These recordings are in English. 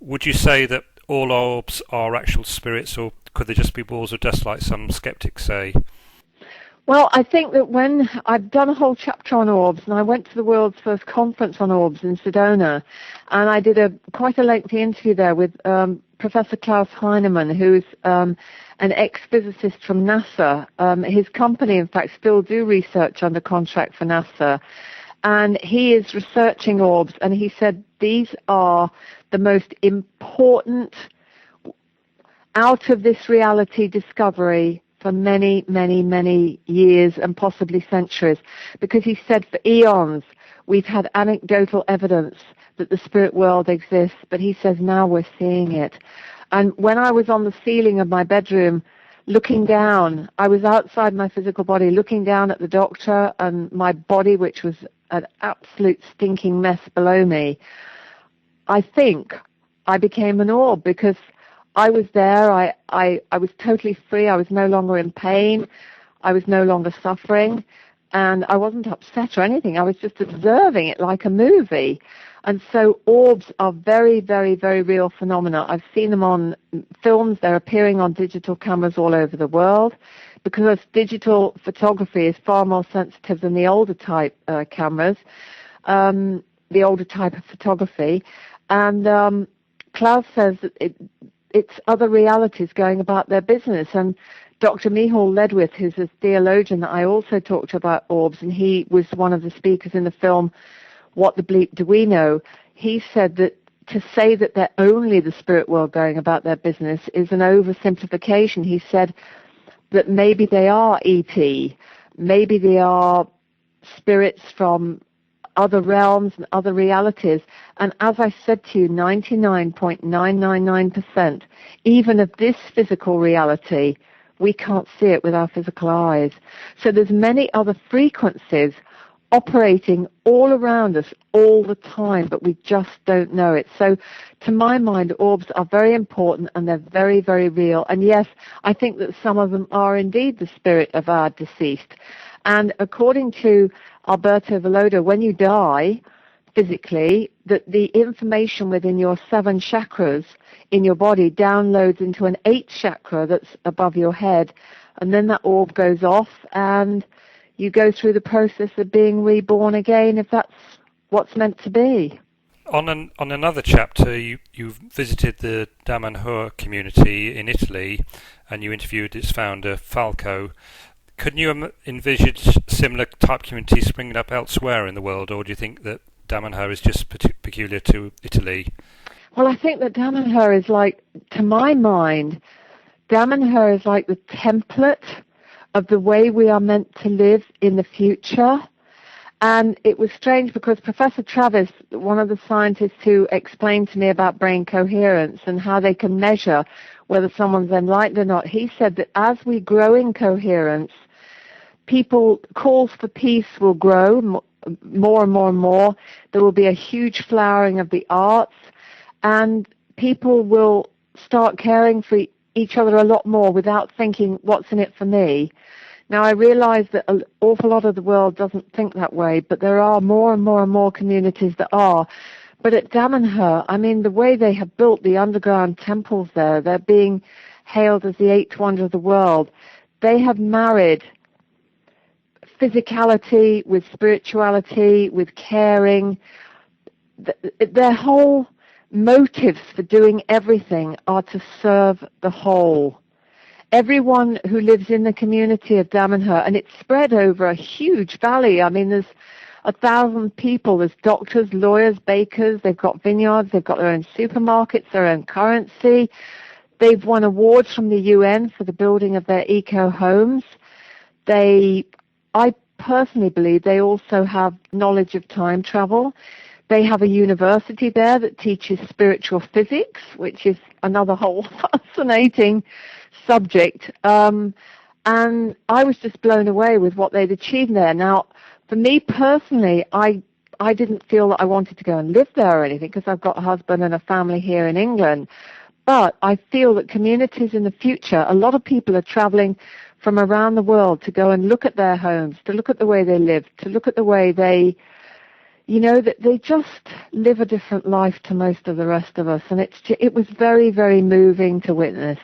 Would you say that all orbs are actual spirits, or could they just be balls of dust like some skeptics say? Well, I think that when I've done a whole chapter on orbs, and I went to the world's first conference on orbs in Sedona, and I did quite a lengthy interview there with Professor Klaus Heinemann, who's an ex-physicist from NASA. His company, in fact, still do research under contract for NASA, and he is researching orbs, and he said these are the most important out-of-this-reality discovery for many, many, many years and possibly centuries, because he said for eons we've had anecdotal evidence that the spirit world exists, but he says now we're seeing it. And when I was on the ceiling of my bedroom looking down, I was outside my physical body looking down at the doctor and my body, which was an absolute stinking mess below me. I think I became an orb because I was there, I was totally free, I was no longer in pain, I was no longer suffering, and I wasn't upset or anything. I was just observing it like a movie. And so orbs are very, very, very real phenomena. I've seen them on films, they're appearing on digital cameras all over the world, because digital photography is far more sensitive than the older type cameras, the older type of photography. And Klaus says that it's other realities going about their business. And Dr. Michal Ledwith, who's a theologian that I also talked about orbs, and he was one of the speakers in the film What the Bleep Do We Know? He said that to say that they're only the spirit world going about their business is an oversimplification. He said that maybe they are ET, maybe they are spirits from other realms and other realities. And as I said to you, 99.999%, even of this physical reality, we can't see it with our physical eyes. So there's many other frequencies operating all around us all the time, but we just don't know it. So to my mind, orbs are very important and they're very, very real. And yes, I think that some of them are indeed the spirit of our deceased. And according to Alberto Villoldo, when you die physically, that the information within your 7 chakras in your body downloads into an 8th chakra that's above your head, and then that orb goes off and you go through the process of being reborn again, if that's what's meant to be. On another chapter, you visited the Damanhur community in Italy, and you interviewed its founder, Falco. Couldn't you envisage similar type communities springing up elsewhere in the world, or do you think that Damanhur is just peculiar to Italy? Well, I think that Damanhur is like, to my mind, Damanhur is like the template of the way we are meant to live in the future. And it was strange because Professor Travis, one of the scientists who explained to me about brain coherence and how they can measure whether someone's enlightened or not, he said that as we grow in coherence, calls for peace will grow more and more and more. There will be a huge flowering of the arts, and people will start caring for each other a lot more without thinking, what's in it for me? Now, I realize that an awful lot of the world doesn't think that way, but there are more and more and more communities that are. But at Damanhur, I mean, the way they have built the underground temples there, they're being hailed as the 8th wonder of the world. They have married physicality with spirituality, with caring. Their whole motives for doing everything are to serve the whole. Everyone who lives in the community of Damanhur, and it's spread over a huge valley. I mean, there's 1,000 people. There's doctors, lawyers, bakers. They've got vineyards. They've got their own supermarkets, their own currency. They've won awards from the UN for the building of their eco-homes. I personally believe they also have knowledge of time travel. They have a university there that teaches spiritual physics, which is another whole fascinating subject. And I was just blown away with what they'd achieved there. Now, for me personally, I didn't feel that I wanted to go and live there or anything because I've got a husband and a family here in England. But I feel that communities in the future, a lot of people are traveling from around the world to go and look at their homes, to look at the way they live, to look at the way they that they just live a different life to most of the rest of us, and it was very, very moving to witness.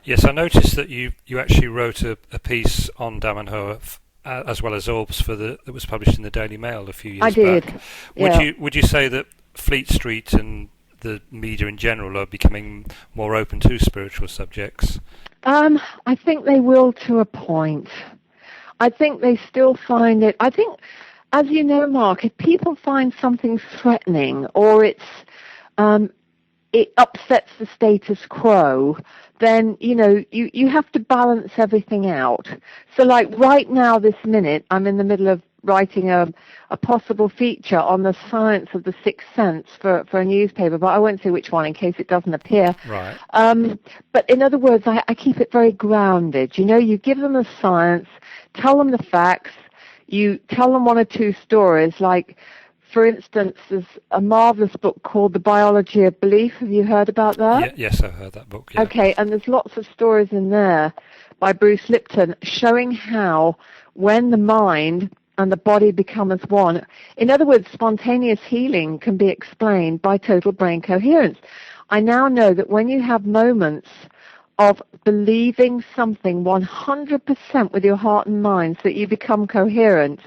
Yes, I noticed that you actually wrote a piece on Damanhur as well as Orbs that was published in the Daily Mail a few years back. I did. Yeah. Would you say that Fleet Street and the media in general are becoming more open to spiritual subjects? I think they will to a point. I think they still find it. I think, as you know, Mark, if people find something threatening or it upsets the status quo, then, you have to balance everything out. So like right now, this minute, I'm in the middle of writing a possible feature on the science of the sixth sense for a newspaper, but I won't say which one in case it doesn't appear. Right. But in other words, I keep it very grounded. You give them the science, tell them the facts, you tell them one or two stories, like, for instance, there's a marvelous book called The Biology of Belief. Have you heard about that? Yes, I've heard that book. Yeah. Okay, and there's lots of stories in there by Bruce Lipton showing how when the mind and the body become as one, in other words, spontaneous healing can be explained by total brain coherence. I now know that when you have moments of believing something 100% with your heart and mind so that you become coherent,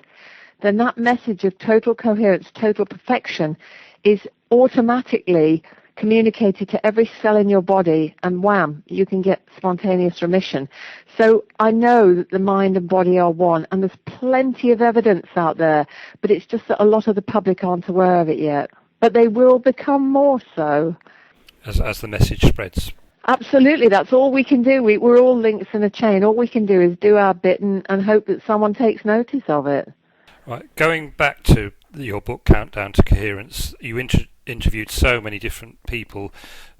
then that message of total coherence, total perfection is automatically communicated to every cell in your body, and wham, you can get spontaneous remission. So I know that the mind and body are one, and there's plenty of evidence out there, but it's just that a lot of the public aren't aware of it yet. But they will become more so. As the message spreads. Absolutely, that's all we can do. We're all links in a chain. All we can do is do our bit and hope that someone takes notice of it. Right. Going back to your book, Countdown to Coherence, you interviewed so many different people.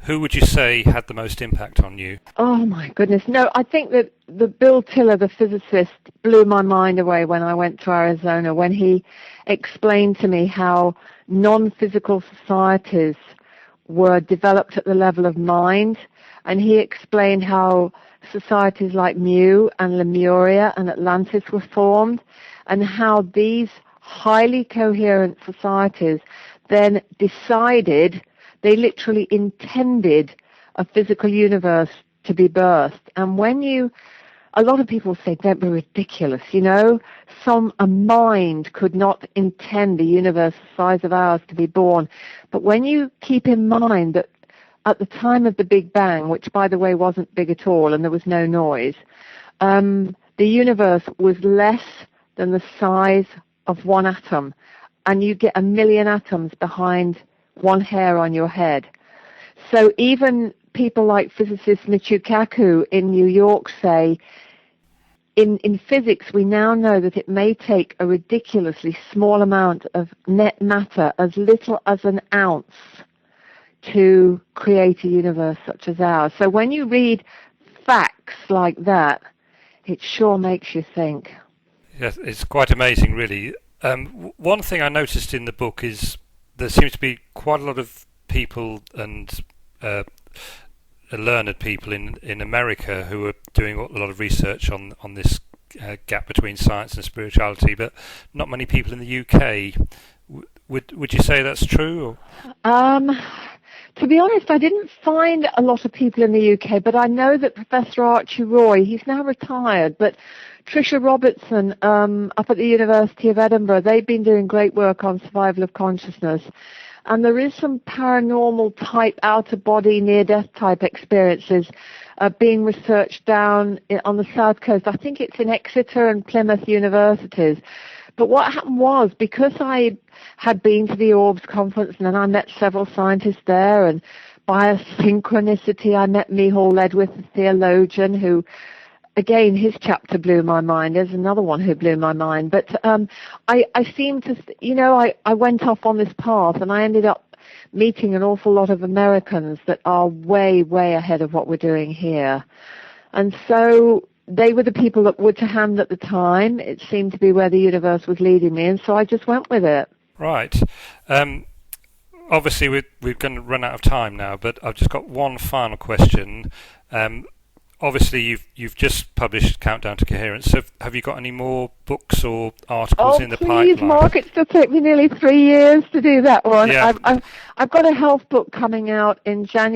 Who would you say had the most impact on you? Oh, my goodness. No, I think that the Bill Tiller, the physicist, blew my mind away when I went to Arizona, when he explained to me how non-physical societies were developed at the level of mind. And he explained how societies like Mu and Lemuria and Atlantis were formed, and how these highly coherent societies then decided, they literally intended a physical universe to be birthed. And a lot of people say, don't be ridiculous, a mind could not intend a universe the size of ours to be born. But when you keep in mind that at the time of the Big Bang, which by the way wasn't big at all and there was no noise, the universe was less than the size of one atom, and you get 1 million atoms behind one hair on your head. So even people like physicist Michio Kaku in New York say, in physics we now know that it may take a ridiculously small amount of net matter, as little as an ounce, to create a universe such as ours. So when you read facts like that, it sure makes you think. Yes, it's quite amazing, really. One thing I noticed in the book is there seems to be quite a lot of people and learned people in America who are doing a lot of research on this gap between science and spirituality, but not many people in the UK. Would you say that's true? To be honest, I didn't find a lot of people in the UK, but I know that Professor Archie Roy, he's now retired, but Tricia Robertson up at the University of Edinburgh, they've been doing great work on survival of consciousness. And there is some paranormal type, out-of-body, near-death type experiences being researched down on the south coast. I think it's in Exeter and Plymouth universities. But what happened was, because I had been to the Orbs conference and then I met several scientists there, and by a synchronicity I met Micheál Ledwith, the theologian, who, again, his chapter blew my mind. There's another one who blew my mind. But I seemed to, I went off on this path and I ended up meeting an awful lot of Americans that are way, way ahead of what we're doing here. And so they were the people that were to hand at the time. It seemed to be where the universe was leading me, and so I just went with it. Right. Obviously, we're going to run out of time now, but I've just got one final question. obviously you've just published Countdown to Coherence. So have you got any more books or articles in the Please, pipeline? Mark, it's going to take me nearly 3 years to do that one. Yeah. I've got a health book coming out in January.